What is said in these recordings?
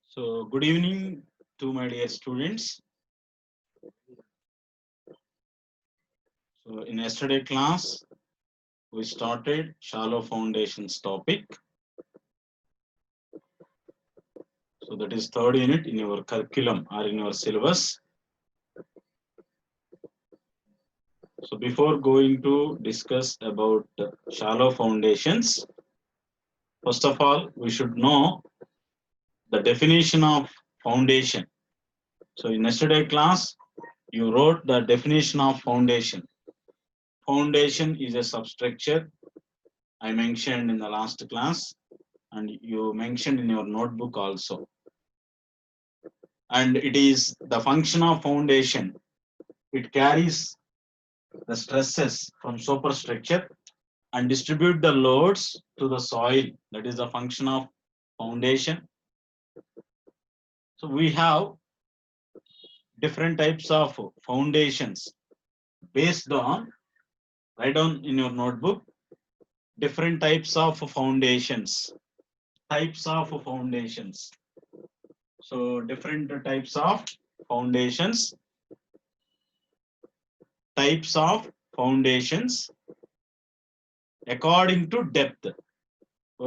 So, good evening to my dear students. So, in yesterday class, we started shallow foundations topic. So, that is third unit in your curriculum or in your syllabus. So, before going to discuss about shallow foundations, first of all, we should know the definition of foundation. So, in yesterday class, you wrote the definition of foundation. Foundation is a substructure I mentioned in the last class, and you mentioned in your notebook also. And it is the function of foundation. It carries the stresses from superstructure and distribute the loads to the soil. That is the function of foundation. So we have different types of foundations based on, write down in your notebook, different types of foundations. Types of foundations. So different types of foundations. Types of foundations according to depth.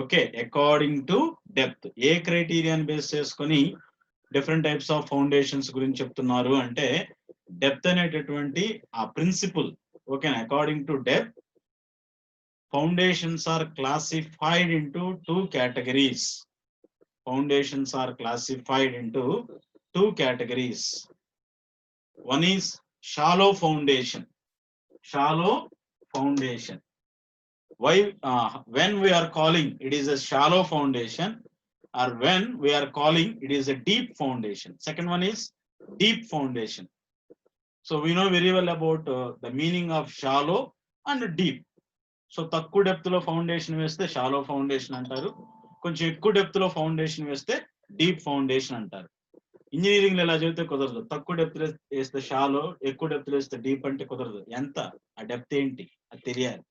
Okay, according to depth. ఏ క్రైటీరియాని base చేసుకొని different types of foundations గురించి చెప్తున్నారు అంటే depth అనేటటువంటి ఆ principle. Okay, according to depth foundations are classified into two categories. Foundations are classified into two categories. One is shallow foundation. Shallow foundation. Why? When we are calling it is a shallow foundation, or when we are calling it is a deep foundation. Second one is deep foundation. So we know very well about the meaning of shallow and deep. So తక్కువ depth లో foundation వేస్తే shallow foundation అంటారు, కొంచెం ఎక్కువ depth లో foundation వేస్తే deep foundation అంటారు. Engineering లో ఎలా చెబితే కుదరదు. తక్కువ డెప్త్ వేస్తే షాలో, ఎక్కువ డెప్త్ వేస్తే డీప్ అంటే కుదరదు. ఎంత ఆ డెప్త్ ఏంటి అది తెలియాలి.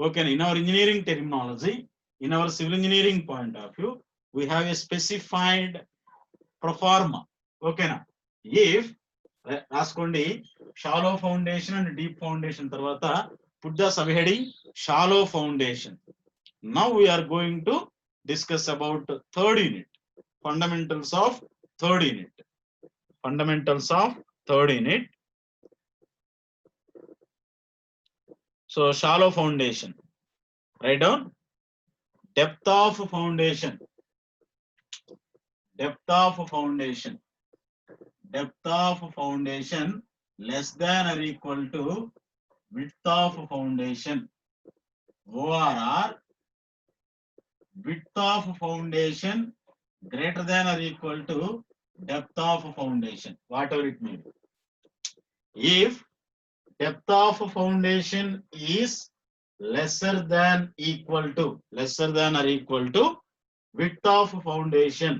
Okay, in our engineering terminology, in our civil engineering point of view, we have a specified proforma. Okay, na? If raskondi shallow foundation and deep foundation tarvata put the subheading shallow foundation. Now we are going to discuss about third unit, fundamentals of third unit. Fundamentals of third unit. So shallow foundation. Write down depth of foundation. Depth of foundation. Depth of foundation less than or equal to width of foundation. ORR, width of foundation greater than or equal to depth of foundation, whatever it may be. If depth of foundation is lesser than or equal to width of foundation,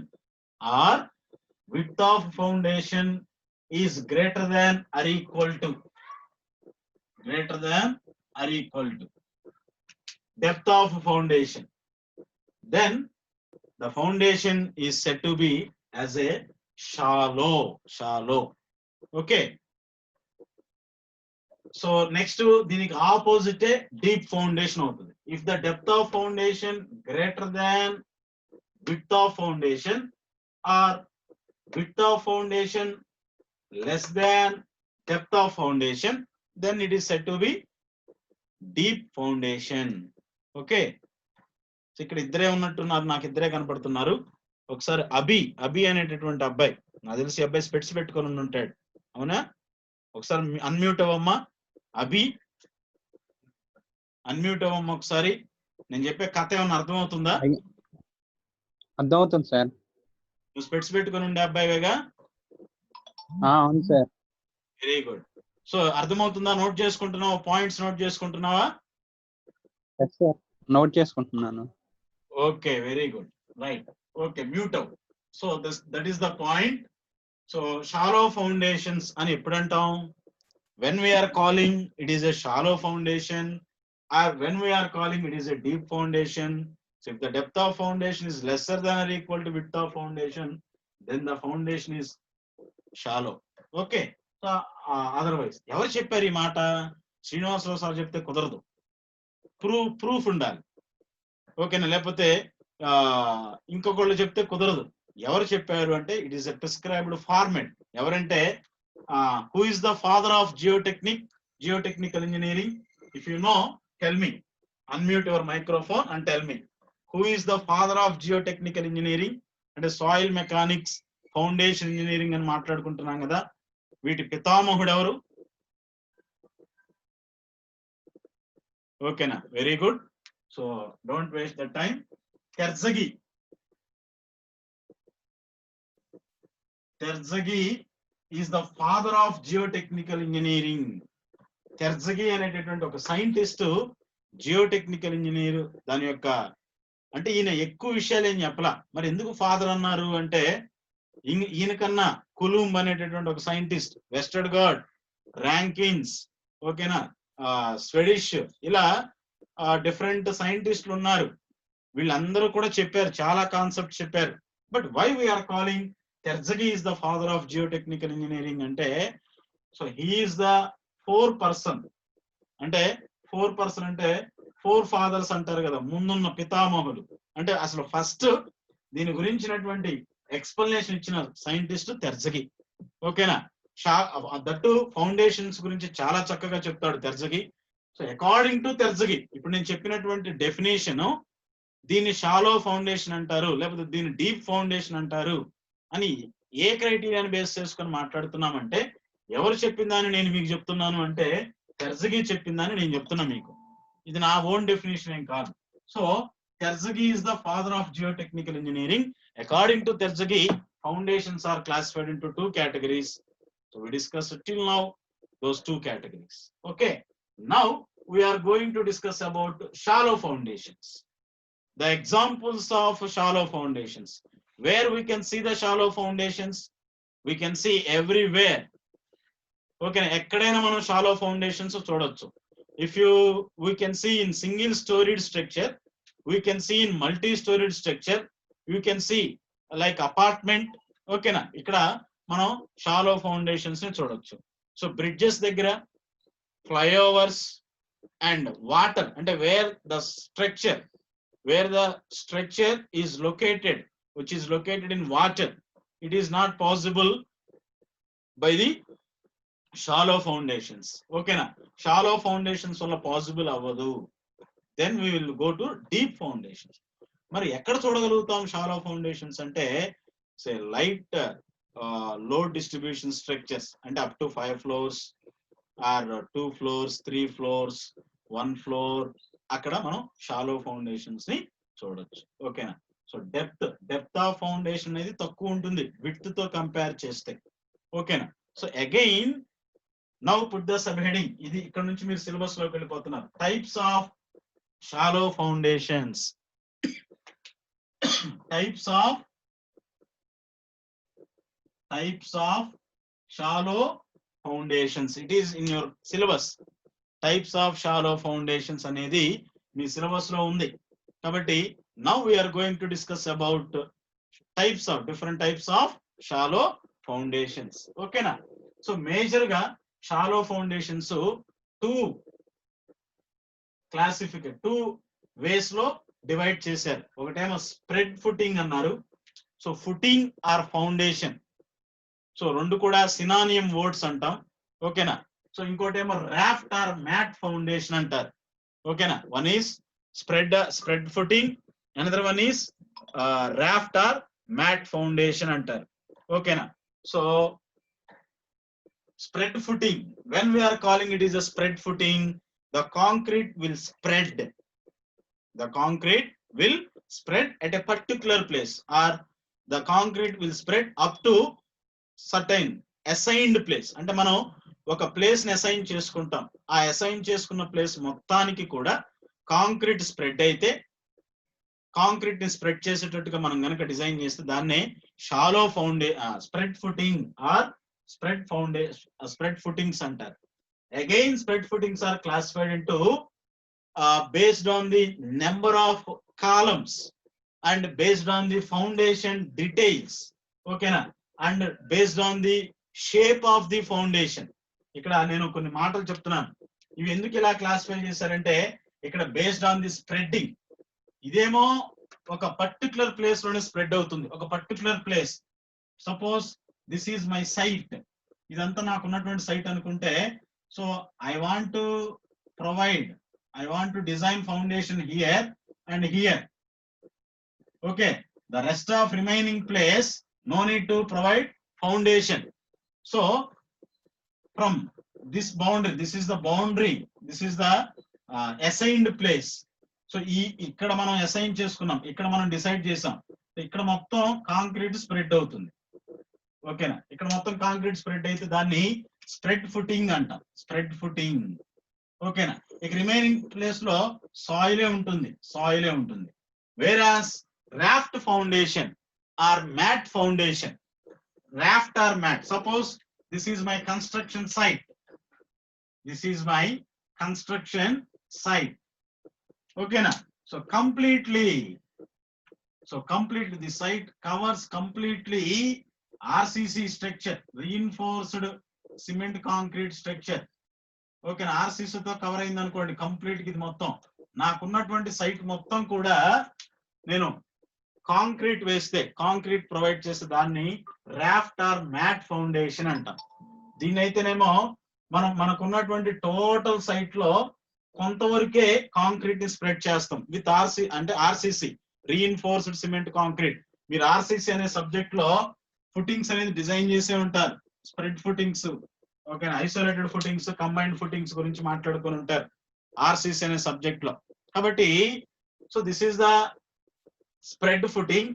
or width of foundation is greater than or equal to depth of foundation, then the foundation is said to be as a shallow. Okay, so next to దీనికి opposite deep foundation అవుతుంది. If the depth of foundation greater than width of foundation, or width of foundation less than depth of foundation, then it is said to be deep foundation. Okay, so ఇక్కడ ఇద్దరే ఉన్నట్టున్నారు, నాకు ఇద్దరే కనపడుతున్నారు. ఒకసారి అభి అనేటటువంటి అబ్బాయి, నాకు తెలిసి అబ్బాయి స్పెట్స్ పెట్టుకొని ఉంటాడు, అవునా? ఒకసారి అన్మ్యూట్ అవ్వమ్మా. అభి అన్మ్యూట్ అవ్వమ్మా ఒకసారి. నేను చెప్పే కథ ఏమన్నా అర్థమవుతుందా? అర్థమవుతుంది సార్. నువ్వు స్పెట్స్ పెట్టుకొని ఉండే అబ్బాయివేగా? అవును సార్. Very good. సో అర్థమవుతుందా? నోట్ చేసుకుంటున్నావా? పాయింట్స్ నోట్ చేసుకుంటున్నావా? నోట్ చేసుకుంటున్నాను. Okay, very good, right. Okay, mute out. So that is the point. So shallow foundations అని ఎప్పుడంటాం? When we are calling it is a shallow foundation, or when we are calling it is a deep foundation. So if the depth of foundation is lesser than or equal to width of foundation, then the foundation is shallow. Okay, so otherwise ఎవరు చెప్పారు ఈ మాట? Srinivasarao sir చెప్తే కుదరదు, proof ఉండాలి. ఓకేనా? లేకపోతే ఇంకొకళ్ళు చెప్తే కుదరదు. ఎవరు చెప్పారు అంటే it is a prescribed format. ఎవరంటే who is the father of geotechnical engineering? If you know, tell me. Unmute your microphone and tell me who is the father of geotechnical engineering అంటే సాయిల్ మెకానిక్స్, ఫౌండేషన్ ఇంజనీరింగ్ అని మాట్లాడుకుంటున్నాం కదా, వీటి పితామహుడు ఎవరు? ఓకేనా? Very good. So don't waste the time. Terzaghi is the father of geotechnical engineering. Terzaghi అనేటటువంటి ఒక సైంటిస్ట్, జియోటెక్నికల్ ఇంజనీర్. దాని యొక్క అంటే ఈయన ఎక్కువ విషయాలు ఏం చెప్పలా. మరి ఎందుకు ఫాదర్ అన్నారు అంటే ఈయన కన్నా కులుంబ్ అనేటటువంటి ఒక సైంటిస్ట్, వెస్టర్గార్డ్, ర్యాంకిన్స్, ఓకేనా, స్వెడిష్, ఇలా డిఫరెంట్ సైంటిస్టులు ఉన్నారు. వీళ్ళందరూ కూడా చెప్పారు, చాలా కాన్సెప్ట్ చెప్పారు. But why we are calling Terzaghi is the father of geotechnical engineering అంటే, so he is the four person అంటే 4 ఫాదర్స్ అంటారు కదా, ముందున్న పితామహులు. అంటే అసలు ఫస్ట్ దీని గురించినటువంటి ఎక్స్ప్లెనేషన్ ఇచ్చిన సైంటిస్ట్ తెర్జగి. ఓకేనా? దట్టు ఫౌండేషన్స్ గురించి చాలా చక్కగా చెప్తాడు తెర్జగి. సో అకార్డింగ్ టు తెర్జగి, ఇప్పుడు నేను చెప్పినటువంటి డెఫినేషన్, దీన్ని షాలో ఫౌండేషన్ అంటారు, లేకపోతే దీన్ని డీప్ ఫౌండేషన్ అంటారు అని ఏ క్రైటీరియాని బేస్ చేసుకొని మాట్లాడుతున్నామంటే, ఎవరు చెప్పిందని నేను మీకు చెప్తున్నాను అంటే తెర్జగి చెప్పిందని నేను చెప్తున్నా మీకు. ఇది నా ఓన్ డెఫినేషన్ ఏం కాదు. So Terzaghi is the father of geotechnical engineering. According to Terzaghi, foundations are classified into 2 categories. So we discussed till now those 2 categories. Okay, now we are going to discuss about shallow foundations. The examples of shallow foundations. Where we can see the shallow foundations? We can see everywhere. Okay, ఎక్కడైనా మనం shallow foundations చూడొచ్చు. We can see in single storied structure, we can see in multi storied structure, you can see like apartment. ఓకేనా? ఇక్కడ మనం shallow foundations ని చూడొచ్చు. So bridges దగ్గర, flyovers and water, అంటే wear the structure is located, which is located in water, it is not possible by the shallow foundations. ఓకేనా? Shallow foundations వల్ల possible అవ్వదు. Then we will go to deep foundations. మరి ఎక్కడ చూడగలుగుతాం shallow foundations అంటే, say light load distribution structures, అంటే up to 5 floors or 2 floors 3 floors 1 floor, అక్కడ మనం షాలో ఫౌండేషన్స్ ని చూడొచ్చు. ఓకేనా? సో డెప్త్ ఆఫ్ ఫౌండేషన్ అనేది తక్కువ ఉంటుంది విడ్త్ తో కంపేర్ చేస్తే. ఓకేనా? So again now put the sub heading. ఇది ఇక్కడ నుంచి మీరు సిలబస్ లోకి వెళ్ళిపోతున్నారు. Types of shallow foundations. Types of shallow foundations. It is in your syllabus. Types of shallow foundations అనేది మీ సిలబస్ లో ఉంది. కాబట్టి now we're going to discuss about different types of shallow foundations. ఓకేనా? సో మేజర్ గా shallow foundations 2 ways లో divide చేశారు. ఒకటేమో స్ప్రెడ్ ఫుటింగ్ అన్నారు. So footing are foundation, so రెండు కూడా సినానియం వర్డ్స్ అంటాం. ఓకేనా? సో ఇంకోటేమో రాఫ్ట్ ఆర్ మ్యాట్ ఫౌండేషన్ అంటారు. ఓకేనా? One is spread footing, another one is raft or mat foundation అంటారు. ఓకేనా? So spread footing, when we are calling it is a spread footing, the concrete will spread at a particular place, or the concrete will spread up to certain assigned place. అంటే మనం ఒక place ని assign చేసుకుంటాం. ఆ assign చేసుకున్న place మొత్తానికి కూడా concrete spread అయితే, కాంక్రీట్ ని స్ప్రెడ్ చేసేటట్టుగా మనం గనక డిజైన్ చేస్తే దాన్నే shallow spread footing or spread footings అంటారు. Again, spread footings are classified into based on the number of columns and based on the foundation details. Okay na? And based on the shape of the foundation. ఇక్కడ నేను కొన్ని మాటలు చెప్తున్నాను. ఇవి ఎందుకు ఇలా classify చేశారంటే ఇక్కడ బేస్డ్ ఆన్ ది స్ప్రెడ్డింగ్. ఇదేమో ఒక పర్టికులర్ ప్లేస్ లోనే స్ప్రెడ్ అవుతుంది. ఒక particular place, suppose this is my site, ఇదంతా నాకు ఉన్నటువంటి సైట్ అనుకుంటే, so I want to design foundation here and here. Okay, the rest of remaining place no need to provide foundation. So from this boundary, this is the boundary, this is the assigned place. So ఇక్కడ మనం assign చేసుకున్నాం, ఇక్కడ మనం decide చేసాం, ఇక్కడ మొత్తం concrete spread అవుతుంది. ఓకేనా, ఇక్కడ మొత్తం కాంక్రీట్ స్ప్రెడ్ అయితే దాన్ని స్ప్రెడ్ ఫుటింగ్ అంటాం. Spread footing. ఓకేనా, ఇక రిమైనింగ్ ప్లేస్ లో సాయిలే ఉంటుంది. Whereas raft foundation or mat foundation, raft or mat. Suppose this is my construction site. ఓకేనా, so completely the site covers completely RCC structure, reinforced cement concrete structure. ఓకేనా, RCC తో cover అయింది అనుకోండి complete. ఇది మొత్తం నాకున్నటువంటి సైట్ మొత్తం కూడా నేను కాంక్రీట్ వేస్తే, కాంక్రీట్ ప్రొవైడ్ చేస్తే దాన్ని రాఫ్ట్ ఆర్ మ్యాట్ ఫౌండేషన్ అంటాం. దీన్ని అయితేనేమో మనకున్నటువంటి టోటల్ సైట్ లో కొంతవరకే కాంక్రీట్ ని స్ప్రెడ్ చేస్తాం with RCC, reinforced cement concrete. మీరు ఆర్సిసి అనే సబ్జెక్ట్ లో ఫుటింగ్స్ అనేది డిజైన్ చేసే ఉంటారు, spread footings, okay, isolated footings, combined footings గురించి మాట్లాడుకొని ఉంటారు ఆర్సిసి అనే సబ్జెక్ట్ లో. కాబట్టి so this is the spread footing,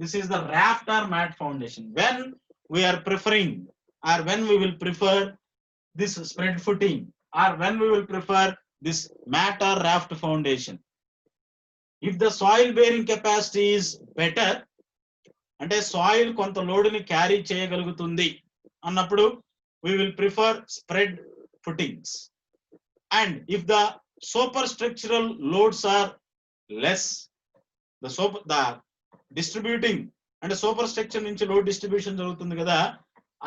this is the raft or mat foundation. When we're preferring or when we will prefer this spread footing or when we will prefer this mat or raft foundation. If the soil bearing capacity is better, ante soil konta load ni carry cheyagalugutundi annappudu we will prefer spread footings. And if the superstructural loads are less, the distributing and superstructure nunchi load distribution jarugutundi kada,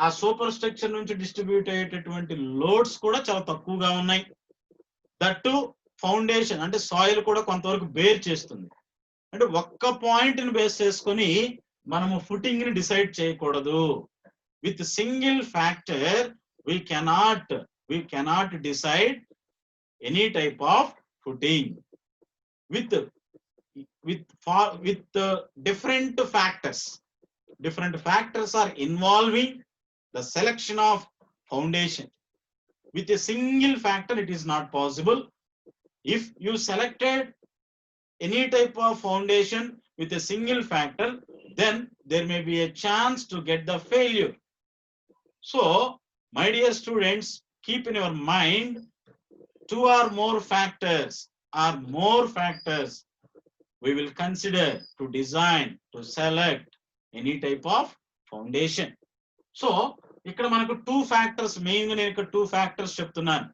ఆ super structure నుంచి distribute అయ్యేటటువంటి loads కూడా చాలా తక్కువగా ఉన్నాయి. That foundation అంటే soil కూడా కొంతవరకు బేర్ చేస్తుంది. అంటే ఒక్క పాయింట్ ని బేస్ చేసుకొని మనము ఫుటింగ్ ని డిసైడ్ చేయకూడదు. With single factor we cannot decide any type of footing. With different factors are involving the selection of foundation. With a single factor it is not possible. If you selected any type of foundation with a single factor, then there may be a chance to get the failure. So my dear students, keep in your mind, two or more factors we will consider to design, to select any type of foundation. So ఇక్కడ మనకు two factors, main గా నేను ఇక్కడ two factors చెప్తున్నాను.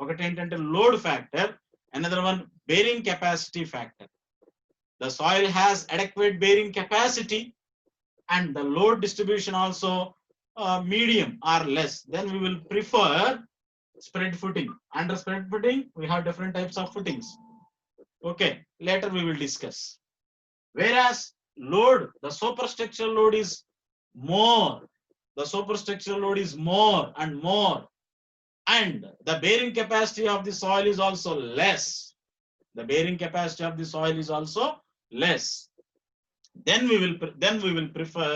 ఒకటి ఏంటంటే load factor, another one bearing capacity factor. The soil has adequate bearing capacity and the load distribution also medium or less, then we will prefer spread footing. Under spread footing we have different types of footings. Okay, later we will discuss. Whereas load, the superstructural load is more, and more, and the bearing capacity of the soil is also less. Then we will prefer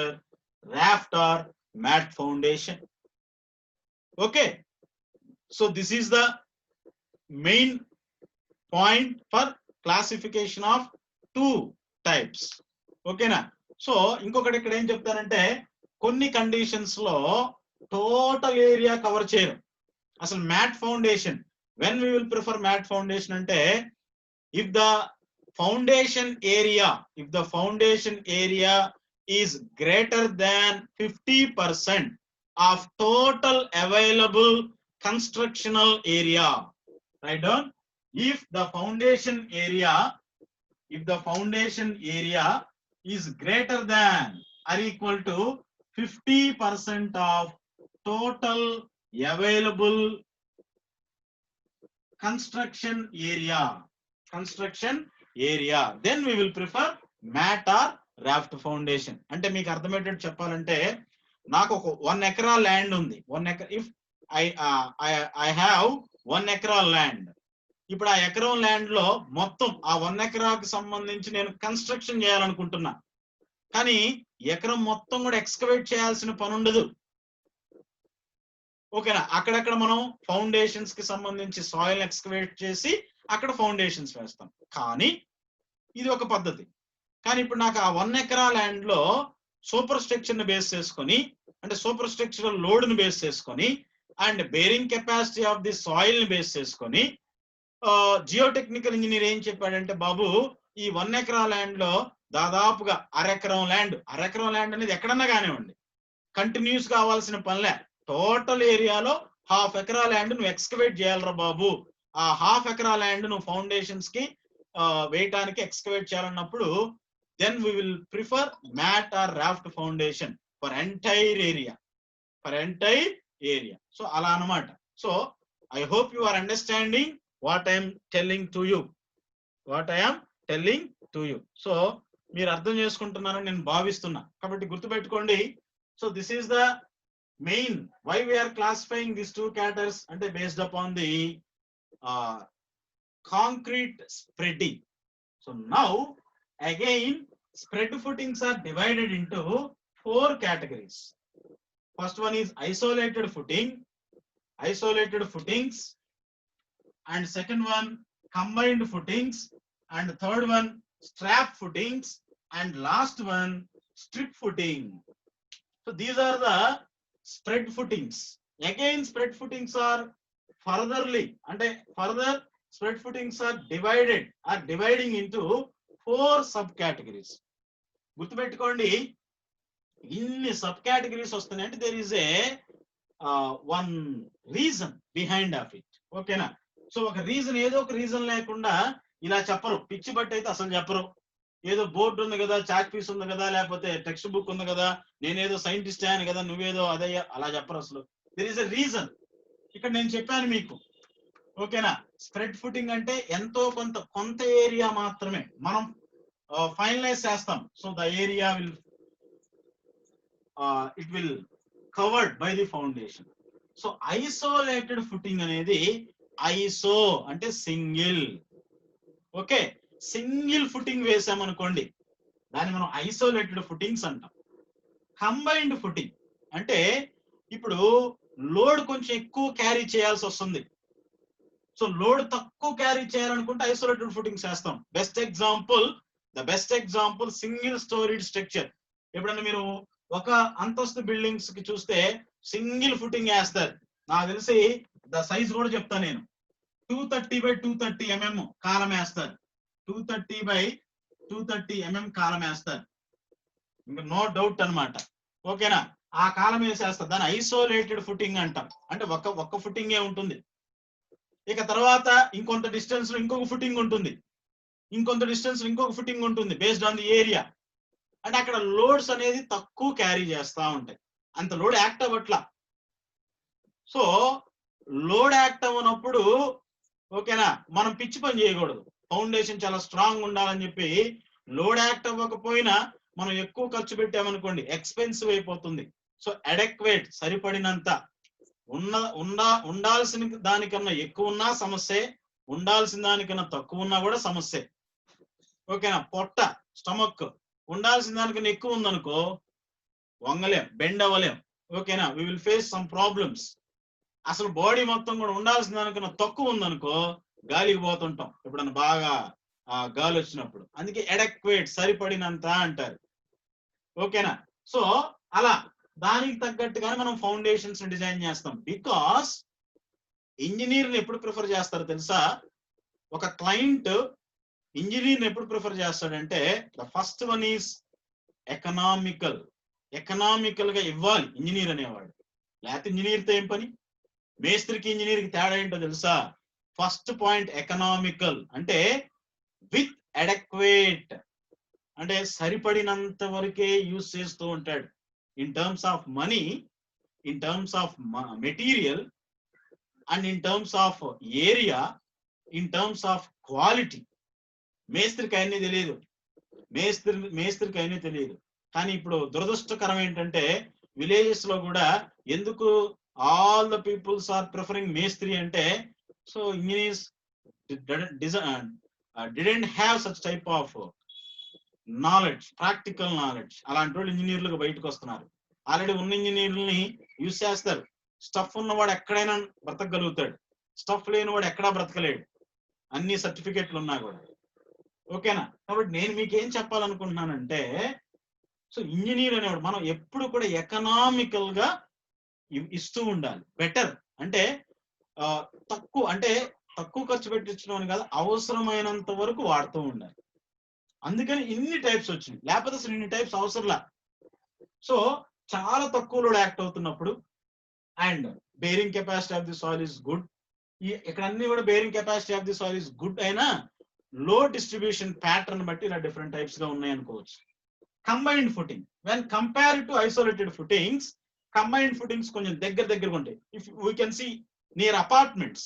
raft or mat foundation. Okay, so this is the main point for classification of two types. Okay na? So ఇంకొకటి ఇక్కడ ఏం చెప్తారంటే కొన్ని conditions లో total area cover చేయరు. అసలు mat foundation, when we will prefer mat foundation అంటే if the foundation area is greater than 50% of total available constructional area. Write down, if the foundation area is greater than or equal to 50% of total available construction area, then we will prefer mat or raft foundation. అంటే మీకు అర్థమయ్యేటట్టు చెప్పాలంటే నాకు ఒక 1 ఎకరా land ఉంది. 1 ఎకరా, if I have 1 ఎకరా ల్యాండ్. ఇప్పుడు ఆ ఎకరం ల్యాండ్ లో మొత్తం ఆ 1 ఎకరాకు సంబంధించి నేను కన్స్ట్రక్షన్ చేయాలనుకుంటున్నా. కానీ ఎకరం మొత్తం కూడా ఎక్స్కవేట్ చేయాల్సిన పని ఉండదు. ఓకేనా, అక్కడక్కడ మనం ఫౌండేషన్స్ కి సంబంధించి సాయిల్ ఎక్స్కవేట్ చేసి అక్కడ ఫౌండేషన్స్ వేస్తాం. కానీ ఇది ఒక పద్ధతి. కానీ ఇప్పుడు నాకు ఆ 1 ఎకరా ల్యాండ్ లో సూపర్ స్ట్రక్చర్ ని బేస్ చేసుకొని, అంటే సూపర్ స్ట్రక్చరల్ లోడ్ ని బేస్ చేసుకొని and bearing capacity of the soil ని బేస్ చేసుకొని జియోటెక్నికల్ ఇంజనీర్ ఏం చెప్పాడంటే, బాబు ఈ 1 ఎకరా ల్యాండ్ లో దాదాపుగా అరెకరం ల్యాండ్ అనేది ఎక్కడన్నా కానివ్వండి, కంటిన్యూస్ కావాల్సిన పనిలే, టోటల్ ఏరియాలో 1/2 ఎకరా ల్యాండ్ నువ్వు ఎక్స్కవేట్ చేయాలరా బాబు. ఆ 1/2 ఎకరా ల్యాండ్ నువ్వు ఫౌండేషన్స్ కి వేయటానికి excavate చేయాలన్నప్పుడు then we will prefer mat or raft foundation for entire area. So ala anamata. So I hope you are understanding what I am telling to you. So మీరు అర్థం చేసుకుంటున్నారని నేను భావిస్తున్నా. కాబట్టి గుర్తుపెట్టుకోండి. So this is the main why we are classifying these two categories, అంటే based upon the concrete spreading. So now again spread footings are divided into 4 categories. First one is isolated footings, and second one combined footings, and third one strap footings, and last one strip footing. So these are the spread footings. Again spread footings are further spread footings are dividing into 4 subcategories. గుర్తుపెట్టుకోండి, ఇన్ని sub categories వస్తున్నాయి అంటే there is a one reason behind of it. ఓకేనా? So ఒక reason, ఏదో ఒక reason లేకుండా ఇలా చెప్పరు. పిచ్చి బట్టి అయితే అసలు చెప్పరు. ఏదో బోర్డు ఉంది కదా, చాక్ పీస్ ఉంది కదా, లేకపోతే టెక్స్ట్ బుక్ ఉంది కదా, నేనేదో సైంటిస్ట్ అయ్యాను కదా, నువ్వేదో అదయ్యా, అలా చెప్పరు అసలు. there is a reason. ఇక్కడ నేను చెప్పాను మీకు. ఓకేనా? స్ప్రెడ్ ఫుటింగ్ అంటే ఎంతో కొంత ఏరియా మాత్రమే మనం ఫైనలైజ్ చేస్తాం. So the area will covered by the foundation. So isolated footing అనేది ఐసో అంటే సింగిల్. ఓకే, సింగిల్ ఫుటింగ్ వేసామనుకోండి, దాన్ని మనం ఐసోలేటెడ్ ఫుటింగ్స్ అంటాం. కంబైన్డ్ ఫుటింగ్ అంటే ఇప్పుడు లోడ్ కొంచెం ఎక్కువ క్యారీ చేయాల్సి వస్తుంది. సో లోడ్ తక్కువ క్యారీ చేయాలనుకుంటే ఐసోలేటెడ్ ఫుటింగ్స్ వేస్తాం. The best example single storeyed structure. ఎప్పుడన్నా మీరు ఒక అంతస్తు బిల్డింగ్స్ కి చూస్తే సింగిల్ ఫుటింగ్ వేస్తారు. నాకు తెలిసి ద సైజ్ కూడా చెప్తా నేను, 230 by 230 mm కాలం వేస్తారు. 230 by 230 mm కాలం వేస్తారు. ఇంకా నో డౌట్ అన్నమాట. ఓకేనా? ఆ కాలం వేసేస్తారు. దాన్ని ఐసోలేటెడ్ ఫుటింగ్ అంటాం. అంటే ఒక్క ఫుటింగే ఉంటుంది. ఇక తర్వాత ఇంకొంత డిస్టెన్స్ లో ఇంకొక ఫుటింగ్ ఉంటుంది, బేస్డ్ ఆన్ ది ఏరియా. అంటే అక్కడ లోడ్స్ అనేది తక్కువ క్యారీ చేస్తా ఉంటాయి, అంత లోడ్ యాక్ట్ అవ్వట్లా. సో లోడ్ యాక్ట్ అవ్వనప్పుడు ఓకేనా, మనం పిచ్చి పని చేయకూడదు. ఫౌండేషన్ చాలా స్ట్రాంగ్ ఉండాలని చెప్పి లోడ్ యాక్ట్ అవ్వకపోయినా మనం ఎక్కువ ఖర్చు పెట్టామనుకోండి, ఎక్స్పెన్సివ్ అయిపోతుంది. సో అడెక్వేట్, సరిపడినంత ఉండాల్సిన దానికన్నా ఎక్కువ ఉన్నా సమస్యే, ఉండాల్సిన దానికన్నా తక్కువ ఉన్నా కూడా సమస్యే. ఓకేనా? పొట్ట, స్టమక్ ఉండాల్సిన దానికన్నా ఎక్కువ ఉందనుకో వంగలేం, బెండ్ అవ్వలేం. ఓకేనా? We will face some problems. అసలు బాడీ మొత్తం కూడా ఉండాల్సిన దానికన్నా తక్కువ ఉందనుకో గాలికి పోతుంటాం ఎప్పుడన్నా బాగా గాలి వచ్చినప్పుడు. అందుకే అడెక్వేట్, సరిపడినంత అంటారు. ఓకేనా? సో అలా దానికి తగ్గట్టుగానే మనం ఫౌండేషన్స్ డిజైన్ చేస్తాం. బికాస్ ఇంజనీర్ని ఎప్పుడు ప్రిఫర్ చేస్తారు తెలుసా? ఒక క్లయింట్ ఇంజనీర్ని ఎప్పుడు ప్రిఫర్ చేస్తాడంటే, the first one is economical. Economical గా ఇవ్వాలి ఇంజనీర్ అనేవాడు. లేకపోతే ఇంజనీర్తో ఏం పని? మేస్త్రికి ఇంజనీర్కి తేడా ఏంటో తెలుసా? ఫస్ట్ పాయింట్ ఎకనామికల్ అంటే విత్ అడెక్వేట్, అంటే సరిపడినంత వరకే యూజ్ చేస్తూ ఉంటాడు. In terms of money, in terms of material, and in terms of area, in terms of quality. మేస్త్రికి అన్నీ తెలియదు, మేస్త్రికి అన్నీ తెలియదు. కానీ ఇప్పుడు దురదృష్టకరం ఏంటంటే విలేజెస్ లో కూడా ఎందుకు all the peoples are preferring మేస్త్రి అంటే, so engineers didn't have such type of knowledge, practical knowledge. అలాంటి వాళ్ళు ఇంజనీర్లుగా బయటకు వస్తున్నారు. ఆల్రెడీ ఉన్న ఇంజనీర్లని యూజ్ చేస్తారు. స్టఫ్ ఉన్నవాడు ఎక్కడైనా బ్రతకగలుగుతాడు, స్టఫ్ లేనివాడు ఎక్కడా బ్రతకలేడు, అన్ని సర్టిఫికెట్లు ఉన్నా కూడా. ఓకేనా? కాబట్టి నేను మీకు ఏం చెప్పాలనుకుంటున్నానంటే, సో ఇంజనీర్ అనేవాడు మనం ఎప్పుడు కూడా ఎకనామికల్ గా ఇస్తూ ఉండాలి. బెటర్ అంటే తక్కువ, అంటే తక్కువ ఖర్చు పెట్టించడం అని కాదు, అవసరమైనంత వరకు వాడుతూ ఉండాలి. అందుకని ఇన్ని టైప్స్ వచ్చినాయి, లేకపోతే అసలు ఇన్ని టైప్స్ అవసరంలా. సో చాలా తక్కువలో యాక్ట్ అవుతున్నప్పుడు, and bearing capacity of the soil is good. ఇక్కడ అన్ని కూడా bearing capacity of the soil is good అయినా లో డిస్ట్రిబ్యూషన్ ప్యాటర్న్ బట్టి ఇలా డిఫరెంట్ టైప్స్ గా ఉన్నాయి అనుకోవచ్చు. Combined footing, when compare to isolated footings, combined footings కొంచెం దగ్గరగా ఉంటాయి. If we can see near apartments,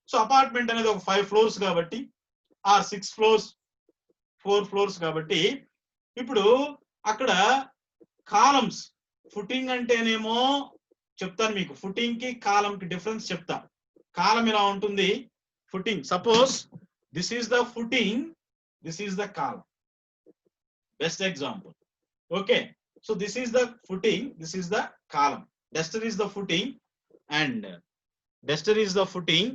so apartment అనేది ఒక 5 floors కాబట్టి, ఆర్ 6 floors, 4 floors కాబట్టి, ఇప్పుడు అక్కడ కాలమ్స్, ఫుటింగ్ అంటేనేమో చెప్తాను మీకు, ఫుటింగ్ కి కాలం కి డిఫరెన్స్ చెప్తా. కాలం ఇలా ఉంటుంది, footing, suppose this is the footing, this is the column. Best example. Okay, so this is the footing, this is the column. Duster is the footing and duster is the footing,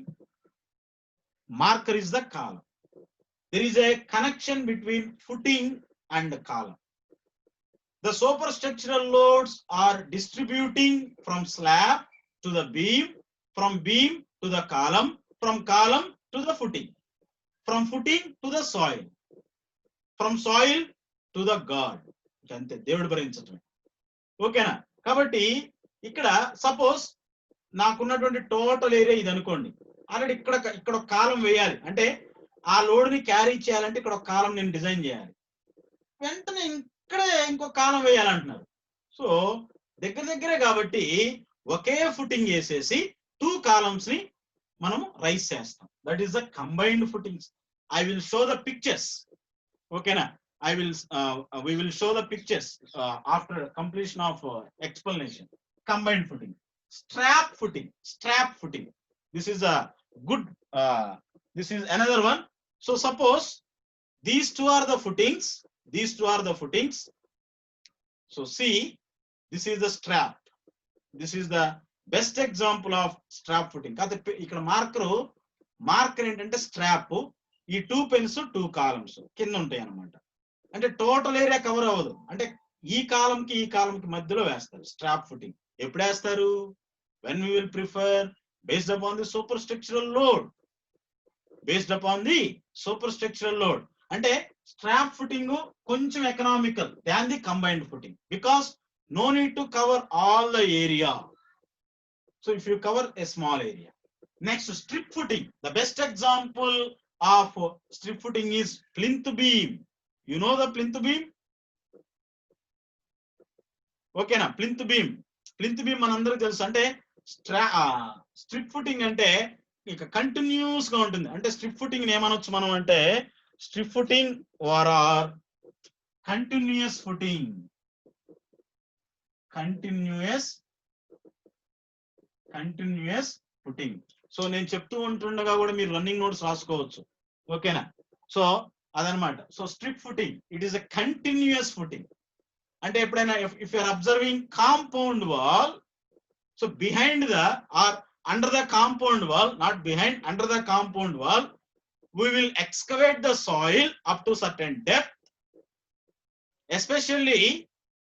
marker is the column. There is a connection between footing and column. The superstructural loads are distributing from slab to the beam, from beam to the column, from column to the footing, from footing to the soil, from soil to the God. అంతే, దేవుడు భరించటమే. ఓకేనా? కాబట్టి ఇక్కడ suppose నాకున్నటువంటి total area ఇది అనుకోండి. Already ఇక్కడ ఒక కాలం వేయాలి అంటే, ఆ లోడ్ ని క్యారీ చేయాలంటే ఇక్కడ ఒక కాలం నేను డిజైన్ చేయాలి. వెంటనే ఇక్కడే ఇంకొక కాలం వేయాలంటున్నారు. సో దగ్గరే కాబట్టి ఒకే ఫుటింగ్ వేసేసి 2 columns ని మనం రైస్ చేస్తాం. That is the combined footings. I will show the pictures. ఓకేనా? we will show the pictures after completion of explanation. Combined footing, strap footing. This is a good, this is another one. So suppose these two are the footings, so see, this is the strap. This is the best example of strap footing. ఇక్కడ marker ఏంటంటే strap, ఈ 2 pens 2 columns కింద ఉంటాయి అన్నమాట. అంటే total area cover అవ్వదు, అంటే ఈ కాలం కి మధ్యలో వేస్తారు స్ట్రాప్ ఫుటింగ్. ఎప్పుడు వేస్తారు? when we will prefer based upon the superstructural load. అంటే స్ట్రాప్ ఫుటింగ్ కొంచెం economical than the combined footing, because no need to cover all the area. So if you cover a small area. Next, strip footing. The best example of strip footing is plinth beam. You know the plinth beam? Okay na, plinth beam మనందరికీ తెలుసు. అంటే strip footing అంటే ఇక continuous గా ఉంటుంది. అంటే strip footing ఏమనొచ్చు మనం అంటే, strip footing or continuous footing. So నేను చెప్తూ ఉంటుండగా కూడా మీరు రన్నింగ్ నోట్స్ రాసుకోవచ్చు. ఓకేనా? సో అదనమాట. So strip footing, it is a continuous footing. అంటే ఎప్పుడైనా if you're observing compound wall, so behind the or under the compound wall, not behind, under the compound wall, we will excavate the soil up to certain depth. Especially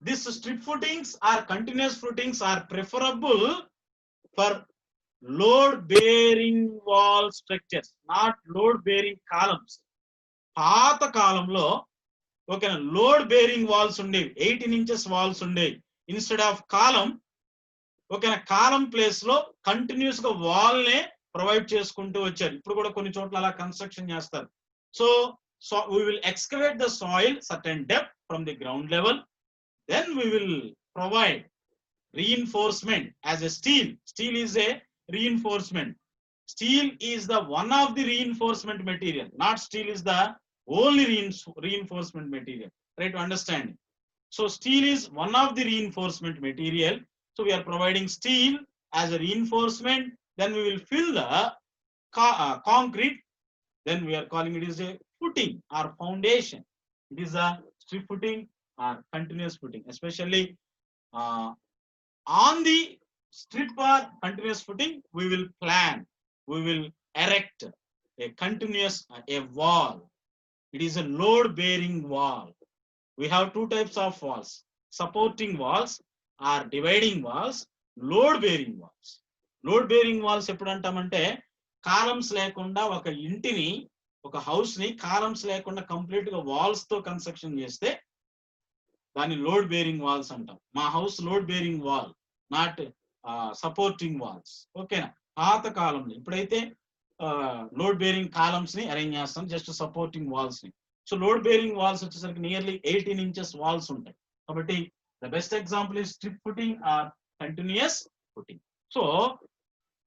these strip footings or continuous footings are preferable for load bearing wall structures, not load bearing columns. పాత కాలంలో ఓకేనా load bearing walls ఉండేవి, 18 inches walls ఉండేవి. Instead of కాలం ఓకేనా కాలం place లో continuous గా wall నే provide చేసుకుంటూ వచ్చారు. ఇప్పుడు కూడా కొన్ని చోట్ల అలా కన్స్ట్రక్షన్ చేస్తారు. So we will excavate the soil certain depth from the ground level, then we will provide reinforcement as a steel. Steel is a reinforcement. Steel is the one of the reinforcement material, not steel is the only reinforcement material. Try to understand. So steel is one of the reinforcement material. So we are providing steel as a reinforcement. Then we will fill the concrete. Then we are calling it as a footing or foundation. It is a strip footing or continuous footing. Especially on the strip or continuous footing, we will plan, we will erect a continuous a wall. It is a load bearing wall. We have two types of walls: supporting walls or dividing walls, load bearing walls. Load bearing walls ఎప్పుడు అంటామంటే columns లేకుండా ఒక ఇంటిని, ఒక house ని columns లేకుండా complete గా walls తో construction చేస్తే దాన్ని లోడ్ బేరింగ్ వాల్స్ అంటాం. మా house load bearing wall, not supporting walls. ఓకేనా? పాత కాలంలో. ఇప్పుడైతే లోడ్ బేరింగ్ కాలమ్స్ ని అరేంజ్ చేస్తాం, జస్ట్ సపోర్టింగ్ వాల్స్ ని. సో లోడ్ బేరింగ్ వాల్స్ వచ్చేసరికి నియర్లీ 18 inches వాల్స్ ఉంటాయి. కాబట్టి the best example is strip footing or continuous footing. So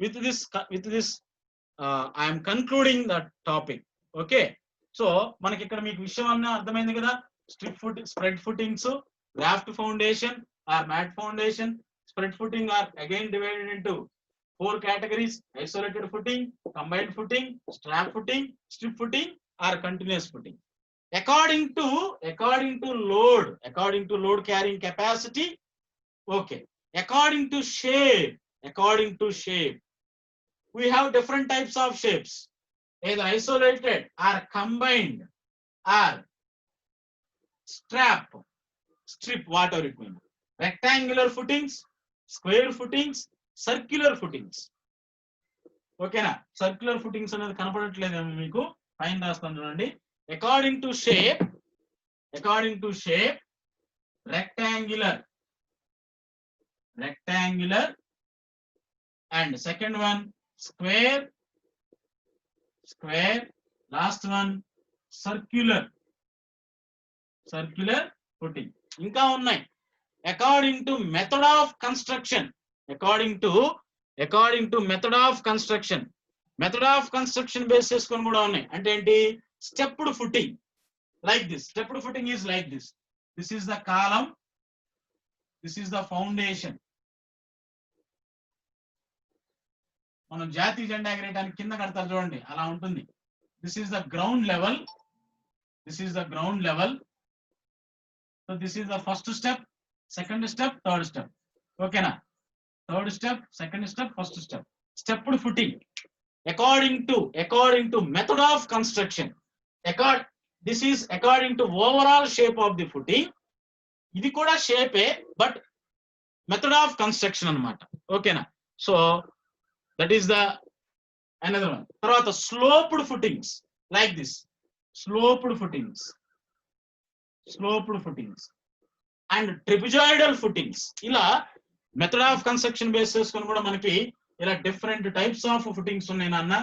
with this I'm concluding the topic. Okay, so మనకి ఇక్కడ మీకు విషయం అన్నా అర్థమైంది కదా. Strip footing, spread footings, raft foundation or mat foundation. Spread footing are again divided into 4 categories: isolated footing, combined footing, strap footing, strip footing or continuous footing. According to load carrying capacity. Okay, according to shape, we have different types of shapes, either isolated or combined or strip, whatever it means. Rectangular footings, square footings, circular footings. ఓకేనా? Circular footings అనేది కనపడట్లేదేమో మీకు, పైన రాస్తాను చూడండి. According to shape rectangular and second one square, last one circular footing. ఇంకా ఉన్నాయి. According to method of construction, method of construction base చేసుకొని కూడా ఉన్నాయి. అంటే ఏంటి? Stepped footing, like this. Stepped footing is like this. This is the column, this is the foundation. మనం జాతీయ జెండా ఎగరేయడానికి కింద కడతారు చూడండి, అలా ఉంటుంది. This is the ground level, so this is the first step, second step, third step. ఓకేనా? third step, second step, first step. Stepped footing according to method of construction. This is according to overall shape of the footing. ఇది కూడా షేపే, but method of construction అన్నమాట. ఓకేనా? So that is the another one. తర్వాత sloped footings, like this. Sloped footings and trapezoidal footings. ఇలా method of construction base చేసుకొని కూడా మనకి ఇలా డిఫరెంట్ టైప్స్ ఆఫ్ ఫుటింగ్స్ ఉన్నాయి నాన్న.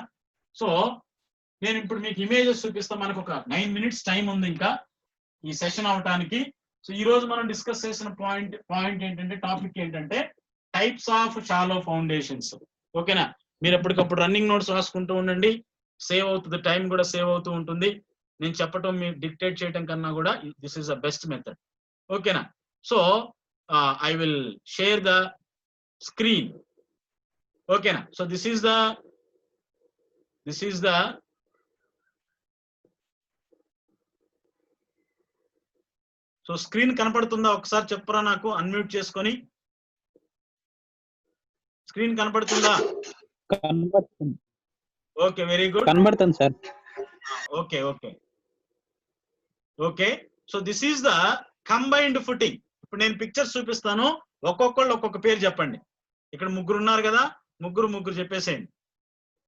సో నేను ఇప్పుడు మీకు ఇమేజెస్ చూపిస్తాను. మనకు ఒక 9 minutes టైం ఉంది ఇంకా ఈ సెషన్ అవటానికి. సో ఈ రోజు మనం డిస్కస్ చేసిన పాయింట్ ఏంటంటే, టాపిక్ ఏంటంటే టైప్స్ ఆఫ్ షాలో ఫౌండేషన్స్. ఓకేనా? మీరు ఎప్పటికప్పుడు రన్నింగ్ నోట్స్ రాసుకుంటూ ఉండండి, సేవ్ అవుతుంది, టైం కూడా సేవ్ అవుతూ ఉంటుంది. నేను చెప్పటం మీరు డిక్టేట్ చేయడం కన్నా కూడా this is the best method. ఓకేనా? So I will share the screen. ఓకేనా? So this is the so screen కనపడుతుందా? ఒకసారి చెప్పరా నాకు, అన్మ్యూట్ చేసుకొని. స్క్రీన్ కనపడుతుందా? కనబడుతుంది. Okay, very good. కనబడుతుంది sir. Okay. So this is the combined footing. ఇప్పుడు నేను పిక్చర్స్ చూపిస్తాను, ఒక్కొక్కళ్ళు ఒక్కొక్క పేరు చెప్పండి. ఇక్కడ ముగ్గురు ఉన్నారు కదా, ముగ్గురు చెప్పేసేయండి.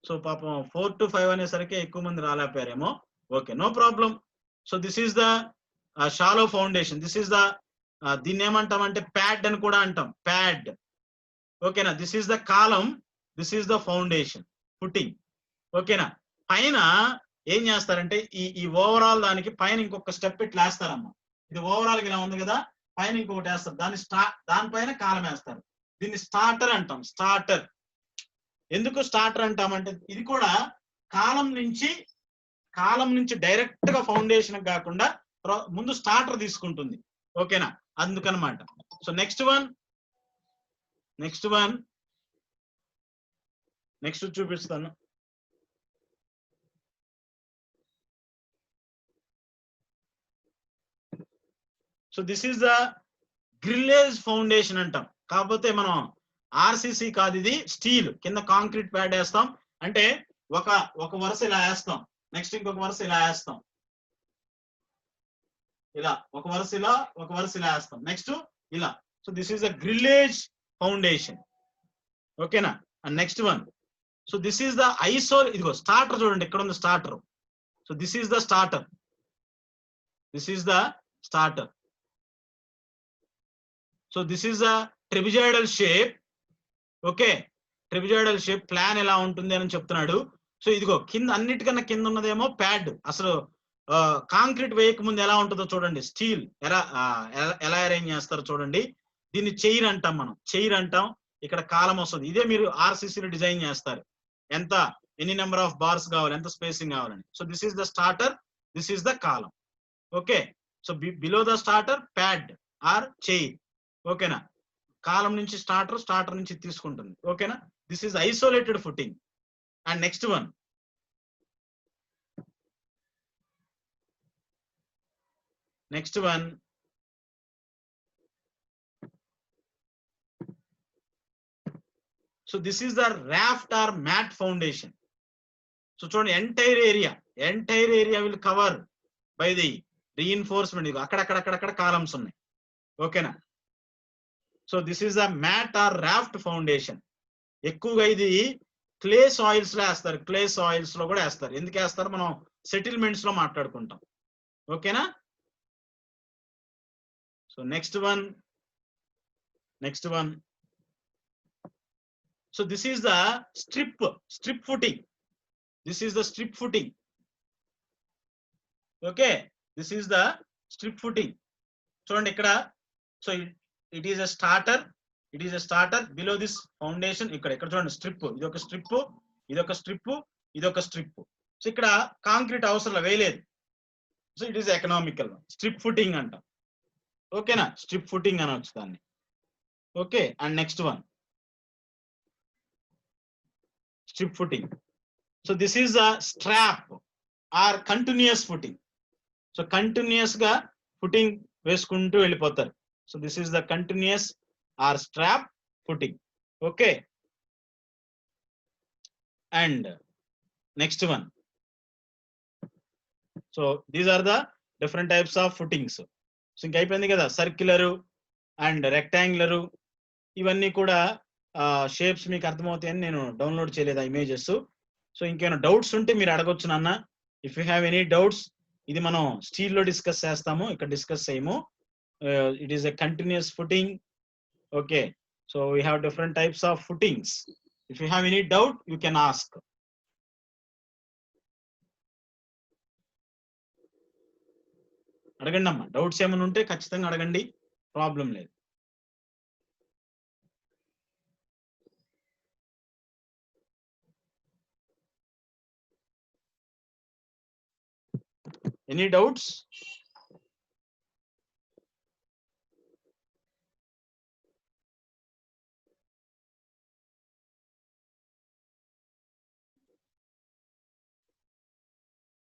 సో పాపం 4 to 5 అనేసరికి ఎక్కువ మంది రాలేకపోయారేమో. Okay, no problem. So this is the shallow foundation. This is the దీన్ని ఏమంటాం అంటే ప్యాడ్ అని కూడా అంటాం, ప్యాడ్. ఓకేనా, this is the column, this is the foundation, footing. ఓకేనా, పైన ఏం చేస్తారంటే ఈ ఓవరాల్ దానికి పైన ఇంకొక స్టెప్ ఇట్లా వేస్తారమ్మా. ఇది ఓవరాల్ ఇలా ఉంది కదా, పైన ఇంకొకటి వేస్తారు, దానిపైన కాలం వేస్తారు. దీన్ని స్టార్టర్ అంటాం, స్టార్టర్. ఎందుకు స్టార్టర్ అంటామంటే ఇది కూడా కాలం నుంచి డైరెక్ట్ గా ఫౌండేషన్ కాకుండా ముందు స్టార్టర్ తీసుకుంటుంది. ఓకేనా, అందుకనమాట. సో నెక్స్ట్ చూపిస్తాను. So this is the grillage foundation అంటాం. కాకపోతే మనం ఆర్సిసి కాదు, ఇది స్టీల్. కింద కాంక్రీట్ ప్యాడ్ వేస్తాం, అంటే ఒక వరుస ఇలా వేస్తాం, నెక్స్ట్ ఇంకొక వరుస ఇలా వేస్తాం, ఇలా ఒక వరుస ఇలా వేస్తాం, నెక్స్ట్ ఇలా. So this is the grillage foundation. ఓకేనా, and next one. So this is the ఇదిగో స్టార్టర్ చూడండి, ఇక్కడ ఉంది starter. So this is the starter, so this is the trapezoidal shape. Okay, trapezoidal shape plan ఎలా ఉంటుంది అని చెప్తున్నాడు. సో ఇదిగో కింద, అన్నిటికన్నా కింద ఉన్నదేమో ప్యాడ్. అసలు కాంక్రీట్ వేయక ముందు ఎలా ఉంటుందో చూడండి, స్టీల్ ఎలా అరేంజ్ చేస్తారో చూడండి. దీన్ని చైర్ అంటాం, మనం చైర్ అంటాం. ఇక్కడ కాలం వస్తుంది. ఇదే మీరు ఆర్సిసిలో డిజైన్ చేస్తారు, ఎన్ని నెంబర్ ఆఫ్ బార్స్ కావాలి, ఎంత స్పేసింగ్ కావాలని. So this is the starter, this is the column. Okay, so below the starter pad or chair. ఓకేనా, కాలం నుంచి స్టార్టర్ నుంచి తీసుకుంటుంది. ఓకేనా, this is isolated footing. And next one. So this is the raft or mat foundation. So చూడండి, entire area will cover by the reinforcement. ఇది అక్కడక్కడ columns ఉన్నాయి. ఓకేనా, so this is the mat or raft foundation. ఎక్కువగా ఇది clay soils లో వేస్తారు, clay soils లో కూడా వేస్తారు. ఎందుకు వేస్తారు మనం సెటిల్మెంట్స్ లో మాట్లాడుకుంటాం. ఓకేనా, so next one. So this is the strip footing. Okay, this is the strip footing. చూడండి ఇక్కడ. So it is a starter below this foundation. ఇక్కడ చూడండి, స్ట్రిప్, ఇదొక స్ట్రిప్. సో ఇక్కడ కాంక్రీట్ అవసరం వేయలేదు. So it is economical strip footing అంట. ఓకేనా, స్ట్రిప్ ఫుటింగ్ అనొచ్చు దాన్ని. Okay, and next one, strip footing. So this is the strap or continuous footing. So continuous గా ఫుటింగ్ వేసుకుంటూ వెళ్ళిపోతారు. So this is the continuous or strap footing. Okay, and next one. So these are the different types of footings. So ఇంక అయిపోయింది కదా, circular and rectangular. ఇవన్నీ కూడా shapes మీకు అర్థమవుతాయని నేను డౌన్లోడ్ చేయలేదు ఆ ఇమేజెస్. సో ఇంకేమైనా డౌట్స్ ఉంటే మీరు అడగొచ్చు నాన్న. If you have any doubts. ఇది మనం స్టీల్ లో డిస్కస్ చేస్తాము, ఇక్కడ డిస్కస్ చేయము. It is a continuous footing. Okay, so we have different types of footings. If you have any doubt you can ask. అడగండి అమ్మా, డౌట్స్ ఏమైనా ఉంటే ఖచ్చితంగా అడగండి, ప్రాబ్లం లేదు. Any doubts?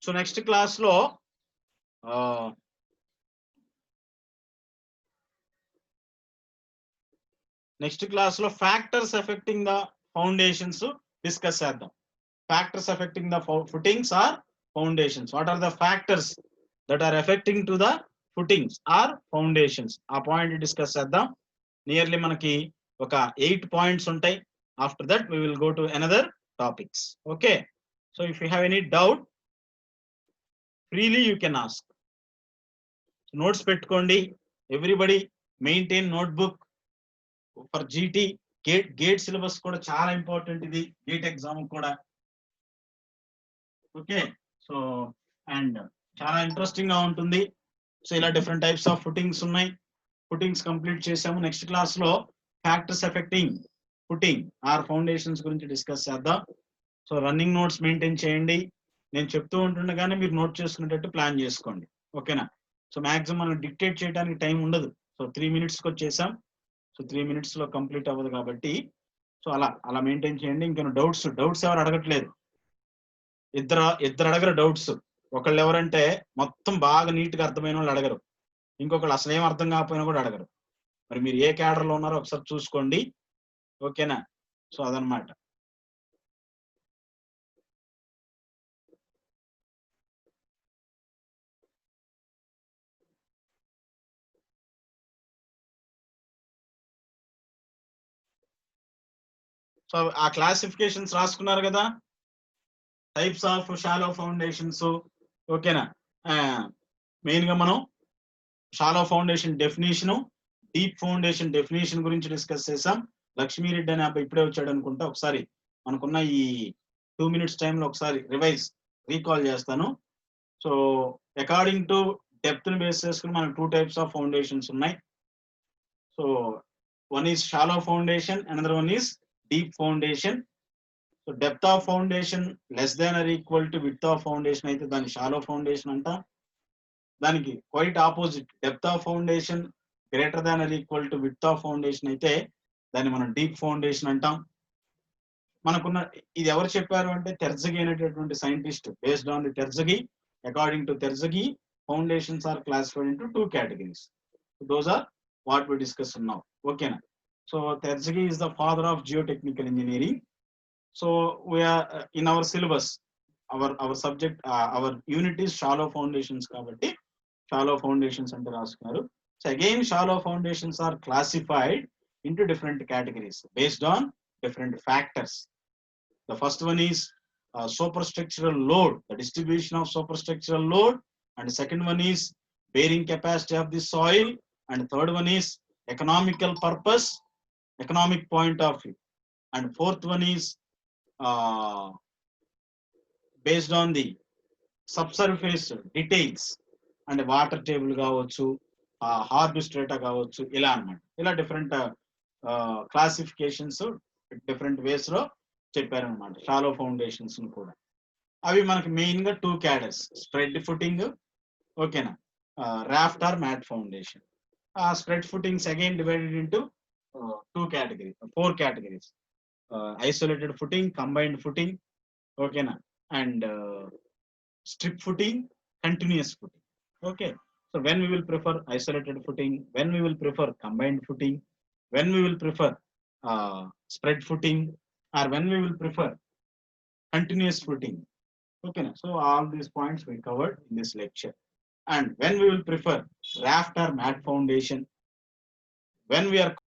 So next class లో factors affecting the foundations discuss చేద్దాం. Factors affecting the footings or foundations. What are the factors that are affecting to the footings or foundations? ఆ పాయింట్ డిస్కస్ చేద్దాం. Nearly మనకి ఒక 8 points ఉంటాయి. ఆ After that, we will go to another topics. Okay. So if you have any doubt, freely you can ask. So notes pettukondi. Everybody maintain notebook for GT. Gate syllabus kuda chaala important idi. Gate exam kuda. Okay. So and చాలా interesting గా ఉంటుంది. So ఇలా different types of footings ఉన్నాయి. Footings complete చేసాము. Next class లో factors affecting footing or foundations గురించి discuss చేద్దాం. So running notes maintain చేయండి. నేను చెప్తూ ఉంటుండగానే మీరు నోట్ చేసుకునేటట్టు ప్లాన్ చేసుకోండి. ఓకేనా? సో మాక్సిమం మనం డిక్టేట్ చేయడానికి టైం ఉండదు. సో 3 minutes కి వచ్చేసాం. సో 3 minutes లో కంప్లీట్ అవ్వదు కాబట్టి సో అలా మెయింటైన్ చేయండి. ఇంకా డౌట్స్ ఎవరు అడగట్లేదు. ఇద్దరు అడగరు డౌట్స్. ఒకళ్ళు ఎవరంటే మొత్తం బాగా నీట్ గా అర్థమైన వాళ్ళు అడగరు. ఇంకొకళ్ళు అసలు ఏం అర్థం కాకపోయినా కూడా అడగరు. మరి మీరు ఏ క్యాడర్ లో ఉన్నారో ఒకసారి చూసుకోండి. ఓకేనా? సో అదనమాట. సో ఆ క్లాసిఫికేషన్స్ రాసుకున్నారు కదా, టైప్స్ ఆఫ్ షాలో ఫౌండేషన్స్. ఓకేనా? మెయిన్ గా మనం shallow foundation definition, deep foundation definition గురించి డిస్కస్ చేసాం. లక్ష్మీరెడ్డి అనే అబ్బాయి ఇప్పుడే వచ్చాడు అనుకుంటా. ఒకసారి మనకున్న ఈ 2 minutes టైంలో ఒకసారి రీకాల్ చేస్తాను. సో అకార్డింగ్ టు డెప్త్ ని బేస్ చేసుకుని మనకు 2 types ఆఫ్ ఫౌండేషన్స్ ఉన్నాయి. So one is shallow foundation, another one is deep foundation. So depth of foundation less than or equal to width of foundation అయితే దాన్ని shallow foundation అంటాం. దానికి quite opposite depth of foundation greater than or equal to width of foundation అయితే దాన్ని మనం deep foundation అంటాం. మనకున్న ఇది ఎవరు చెప్పారు అంటే తెర్జగి అనేటటువంటి scientist. Based on the Terzaghi, according to Terzaghi, foundations are classified into 2 categories. Those are what we discuss now. Okay na? So Terzaghi is the father of geotechnical engineering. So we are in our syllabus, our subject, our unit is shallow foundations kabatti shallow foundations ante raskunnaru. So again shallow foundations are classified into different categories based on different factors. The first one is superstructural load, the distribution of superstructural load, and the second one is bearing capacity of the soil, and third one is economical purpose, economic point of view, and fourth one is based on the subsurface details and water table కావచ్చు, hard స్ట్రేటా కావచ్చు, ఇలా అన్నమాట. ఇలా different classifications different ways లో చెప్పారనమాట shallow foundations కూడా. అవి మనకి మెయిన్ గా 2 cadres, స్ప్రెడ్ ఫుటింగ్, ఓకేనా, raft or mat foundation. Spread footings again divided into 4 categories. Isolated footing, combined footing, okay na, and strip footing, continuous footing. Okay. So when we will prefer isolated footing, when we will prefer combined footing, when we will prefer spread footing, or when we will prefer continuous footing. Okay na. So all these points we covered in this lecture. And when we will prefer raft or mat foundation, when we are